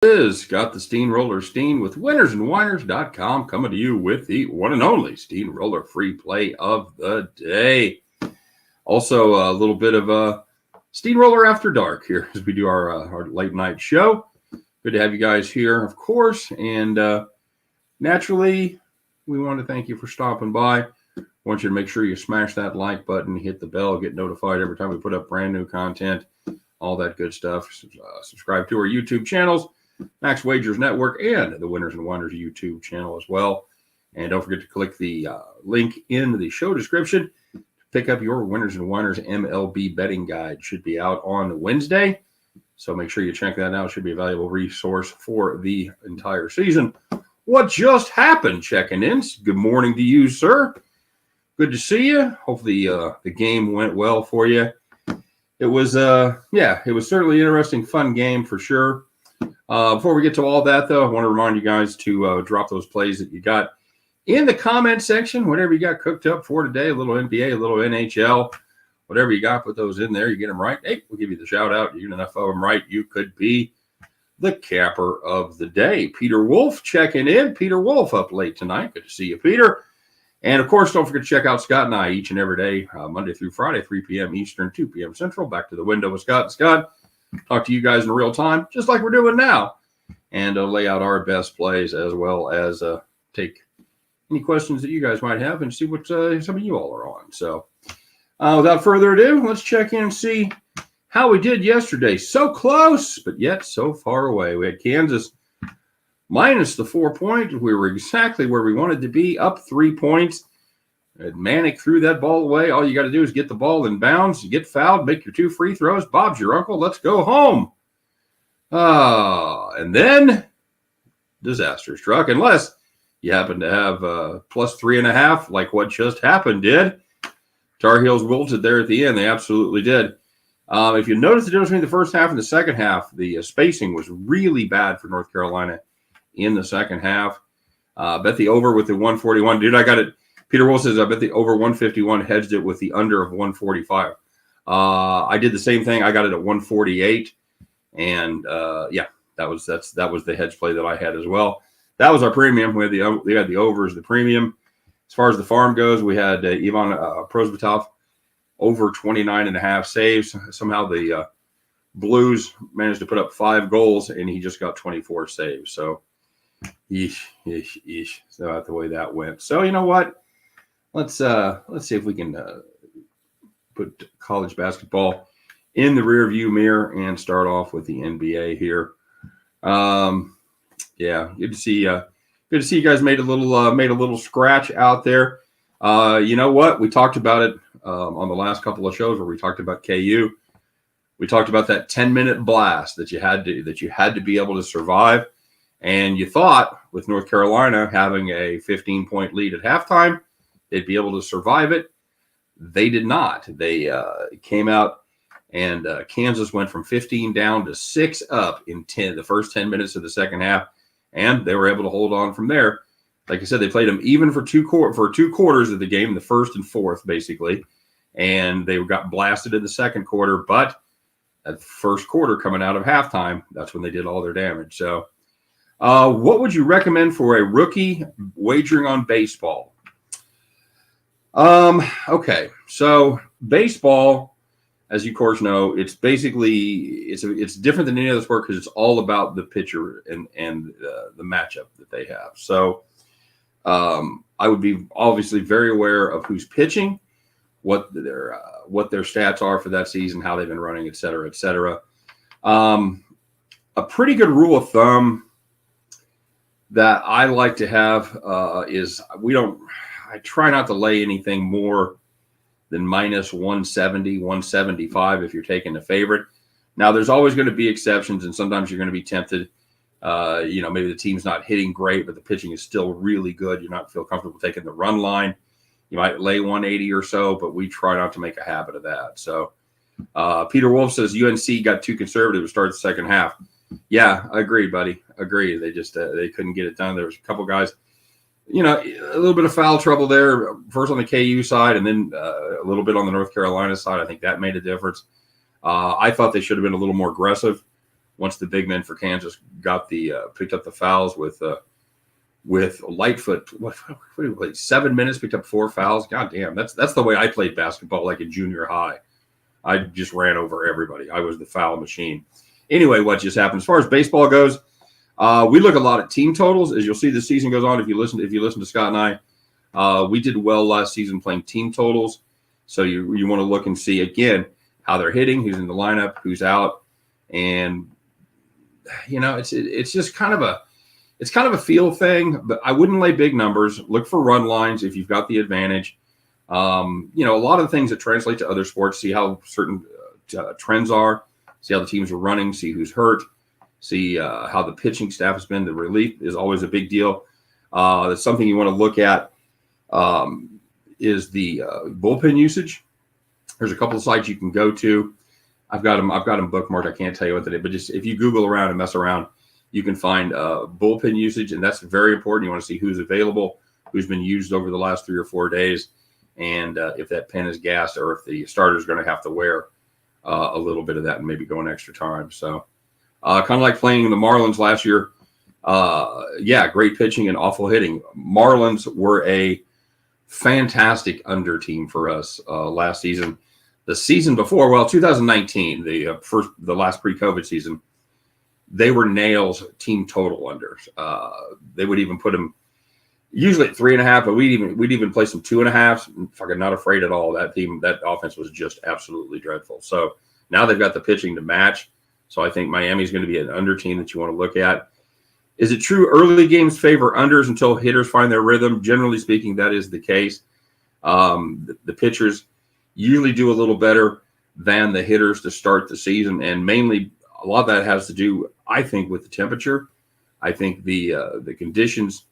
Is got the Steehnroller Steen with winnersandwhiners.com coming to you with the one and only Steehnroller free play of the day. Also, a little bit of a Steehnroller After Dark here as we do our late night show. Good to have you guys here, of course. And naturally, we want to thank you for stopping by. I want you to make sure you smash that like button, hit the bell, get notified every time we put up brand new content, all that good stuff. Subscribe to our YouTube channels, Max Wagers Network, and the Winners and Wonders YouTube channel as well. And don't forget to click the link in the show description to pick up your Winners and Wonders MLB Betting Guide. Should be out on Wednesday, so make sure you check that out. It should be a valuable resource for the entire season. What just happened? Checking in. Good morning to you, sir. Good to see you. Hopefully the game went well for you. It was, it was certainly an interesting, fun game for sure. Before we get to all that, though, I want to remind you guys to drop those plays that you got in the comment section. Whatever you got cooked up for today, a little NBA, a little NHL, whatever you got, put those in there. You get them right. Hey, we'll give you the shout out. You get enough of them right, you could be the capper of the day. Peter Wolf checking in. Peter Wolf up late tonight. Good to see you, Peter. And, of course, don't forget to check out Scott and I each and every day, Monday through Friday, 3 p.m. Eastern, 2 p.m. Central. Back to the window with Scott. Scott, talk to you guys in real time, just like we're doing now, and lay out our best plays as well as take any questions that you guys might have and see what some of you all are on. So without further ado, let's check in and see how we did yesterday. So close, but yet so far away. We had Kansas minus the 4 points. We were exactly where we wanted to be, up 3 points. And Manic threw that ball away. All you got to do is get the ball in bounds, get fouled, make your 2 free throws. Bob's your uncle. Let's go home. And then disaster struck, unless you happen to have plus 3.5, like what just happened did. Tar Heels wilted there at the end. They absolutely did. If you notice the difference between the first half and the second half, the spacing was really bad for North Carolina in the second half. Bet the over with the 141. Dude, I got it. Peter Wolf says, I bet the over 151, hedged it with the under of 145. I did the same thing. I got it at 148. And that was the hedge play that I had as well. That was our premium. We had the overs, the premium. As far as the farm goes, we had Ivan Prosvetov over 29.5 saves. Somehow the Blues managed to put up 5 goals, and he just got 24 saves. So, So that's the way that went. So you know what? Let's see if we can put college basketball in the rearview mirror and start off with the NBA here. Good to see. Good to see you guys made a little scratch out there. You know what? We talked about it on the last couple of shows where we talked about KU. We talked about that 10-minute blast that you had to be able to survive. And you thought with North Carolina having a 15-point lead at halftime, they'd be able to survive it. They did not. They came out, and Kansas went from 15 down to 6 up in the first 10 minutes of the second half, and they were able to hold on from there. Like I said, they played them even for two quarters of the game, the first and fourth, basically, and they got blasted in the second quarter. But at the first quarter coming out of halftime, that's when they did all their damage. So what would you recommend for a rookie wagering on baseball? Okay, so baseball, as you of course know, it's basically it's different than any other sport because it's all about the pitcher and the matchup that they have. So I would be obviously very aware of who's pitching, what their stats are for that season, how they've been running, et cetera, et cetera. A pretty good rule of thumb that I like to have is I try not to lay anything more than minus 170, 175 if you're taking the favorite. Now, there's always going to be exceptions, and sometimes you're going to be tempted. Maybe the team's not hitting great, but the pitching is still really good. You're not feel comfortable taking the run line. You might lay 180 or so, but we try not to make a habit of that. So Peter Wolf says UNC got too conservative to start the second half. Yeah, I agree, buddy. Agree. They just they couldn't get it done. There was a couple guys, a little bit of foul trouble there, first on the KU side and then a little bit on the North Carolina side. I think that made a difference. I thought they should have been a little more aggressive once the big men for Kansas got the picked up the fouls with Lightfoot. What 7 minutes, picked up 4 fouls. God damn, that's the way I played basketball, like in junior high. I just ran over everybody. I was the foul machine. Anyway, what just happened? As far as baseball goes, we look a lot at team totals. As you'll see, the season goes on. If you listen to Scott and I, we did well last season playing team totals. So you want to look and see again how they're hitting, who's in the lineup, who's out, and it's just kind of a feel thing. But I wouldn't lay big numbers. Look for run lines if you've got the advantage. A lot of things that translate to other sports. See how certain trends are. See how the teams are running. See who's hurt. See how the pitching staff has been. The relief is always a big deal. That's something you want to look at. Is the bullpen usage. There's a couple of sites you can go to. I've got them bookmarked. I can't tell you what they did, but just if you Google around and mess around, you can find bullpen usage, and that's very important. You want to see who's available, who's been used over the last 3 or 4 days, and if that pen is gassed or if the starter is going to have to wear a little bit of that and maybe go an extra time. So kind of like playing the Marlins last year. Great pitching and awful hitting. Marlins were a fantastic under team for us last season. The season before, 2019, the last pre-COVID season, they were nails team total unders. They would even put them usually at 3.5, but we'd even play some 2.5. Fucking not afraid at all. That offense was just absolutely dreadful. So now they've got the pitching to match. So I think Miami's going to be an under team that you want to look at. Is it true early games favor unders until hitters find their rhythm? Generally speaking, that is the case. The pitchers usually do a little better than the hitters to start the season, and mainly a lot of that has to do, I think, with the temperature. I think the conditions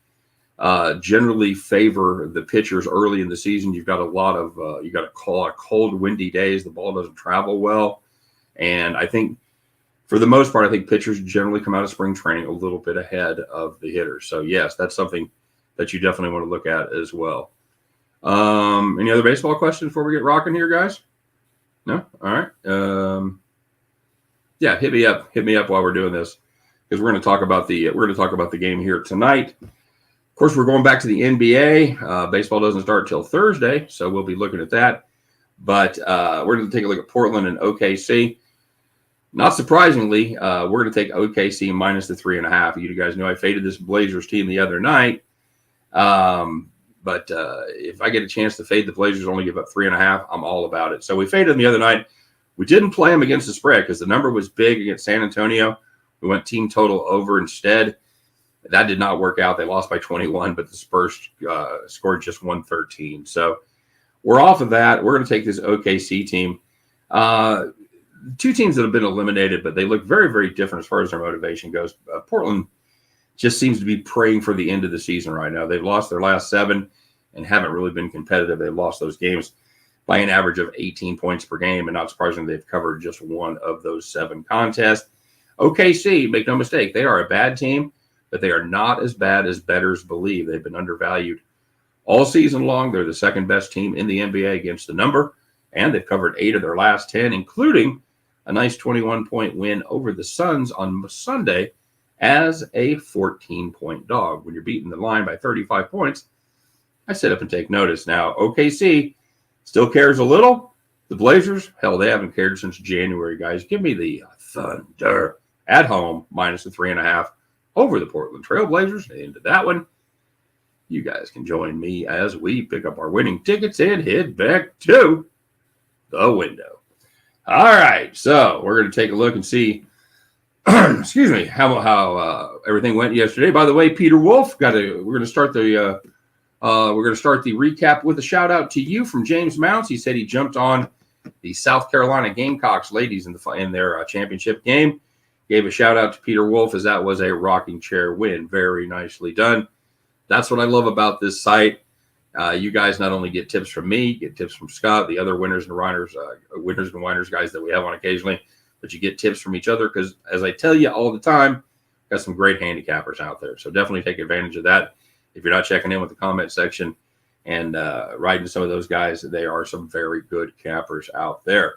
generally favor the pitchers early in the season. You've got a cold, windy days. The ball doesn't travel well, and I think, for the most part, I think pitchers generally come out of spring training a little bit ahead of the hitters. So, yes, that's something that you definitely want to look at as well. Any other baseball questions before we get rocking here, guys? No? All right. Hit me up while we're doing this, because we're going to talk about the game here tonight. Of course, we're going back to the NBA. Baseball doesn't start till Thursday, so we'll be looking at that. But we're going to take a look at Portland and OKC. Not surprisingly, we're going to take OKC minus the 3.5. You guys know I faded this Blazers team the other night. But if I get a chance to fade the Blazers, only give up 3.5, I'm all about it. So we faded them the other night. We didn't play them against the spread because the number was big against San Antonio. We went team total over instead. That did not work out. They lost by 21, but the Spurs scored just 113. So we're off of that. We're going to take this OKC team. Two teams that have been eliminated, but they look very, very different as far as their motivation goes. Portland just seems to be praying for the end of the season right now. They've lost their last 7 and haven't really been competitive. They've lost those games by an average of 18 points per game, and not surprisingly, they've covered just one of those 7 contests. OKC, make no mistake, they are a bad team, but they are not as bad as bettors believe. They've been undervalued all season long. They're the second best team in the NBA against the number, and they've covered 8 of their last 10, including a nice 21-point win over the Suns on Sunday as a 14-point dog. When you're beating the line by 35 points, I sit up and take notice. Now, OKC still cares a little. The Blazers, hell, they haven't cared since January, guys. Give me the Thunder at home, minus the 3.5 over the Portland Trail Blazers. Into that one, you guys can join me as we pick up our winning tickets and head back to the window. All right, so we're going to take a look and see, excuse me, how everything went yesterday. By the way, Peter Wolf we're going to start the recap with a shout out to you from James Mounts. He said he jumped on the South Carolina Gamecocks ladies in their championship game. Gave a shout out to Peter Wolf, as that was a rocking chair win. Very nicely done. That's what I love about this site. You guys not only get tips from me, get tips from Scott, the other winners and whiners guys that we have on occasionally, but you get tips from each other because, as I tell you all the time, got some great handicappers out there. So definitely take advantage of that. If you're not checking in with the comment section and writing to some of those guys, they are some very good cappers out there.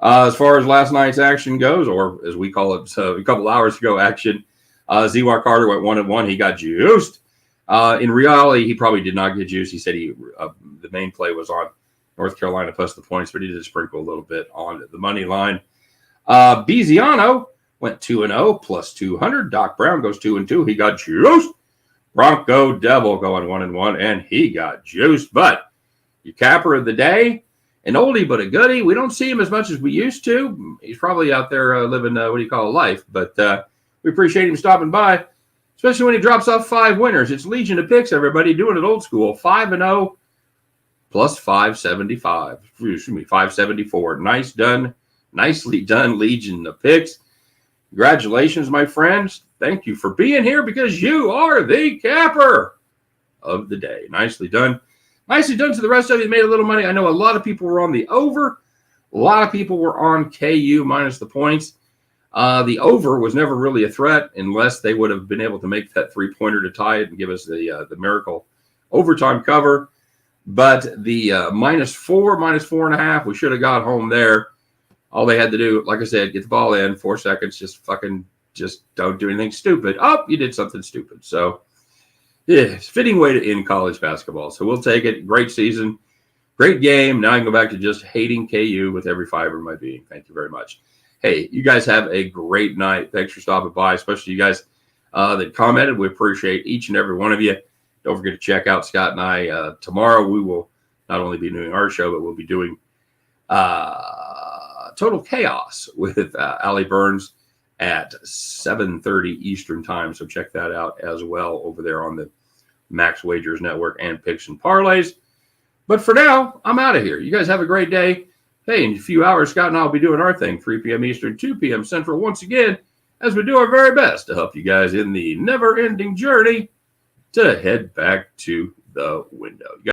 As far as last night's action goes, or as we call it, a couple hours ago action, Z.Y. Carter went 1-1. He got juiced. In reality, he probably did not get juiced. He said the main play was on North Carolina plus the points, but he did sprinkle a little bit on the money line. Biziano went 2-0 plus 200. Doc Brown goes 2-2. He got juiced. Bronco Devil going 1-1, and he got juiced. But your capper of the day, an oldie but a goodie. We don't see him as much as we used to. He's probably out there living, life. But we appreciate him stopping by, especially when he drops off 5 winners. It's Legion of Picks, everybody, doing it old school. 5-0 plus 575. Excuse me, 574. Nicely done, Legion of Picks. Congratulations, my friends. Thank you for being here because you are the capper of the day. Nicely done. Nicely done to the rest of you that made a little money. I know a lot of people were on the over. A lot of people were on KU minus the points. The over was never really a threat unless they would have been able to make that three-pointer to tie it and give us the miracle overtime cover. But the -4, -4.5, we should have got home there. All they had to do, like I said, get the ball in 4 seconds. Just don't do anything stupid. Oh, you did something stupid. So, yeah, it's a fitting way to end college basketball. So we'll take it. Great season. Great game. Now I can go back to just hating KU with every fiber of my being. Thank you very much. Hey, you guys have a great night. Thanks for stopping by, especially you guys that commented. We appreciate each and every one of you. Don't forget to check out Scott and I. Tomorrow we will not only be doing our show, but we'll be doing Total Chaos with Allie Burns at 7:30 Eastern time. So check that out as well over there on the Max Wagers Network and Picks and Parlays. But for now, I'm out of here. You guys have a great day. Hey, in a few hours, Scott and I will be doing our thing, 3 p.m. Eastern, 2 p.m. Central, once again, as we do our very best to help you guys in the never-ending journey to head back to the window.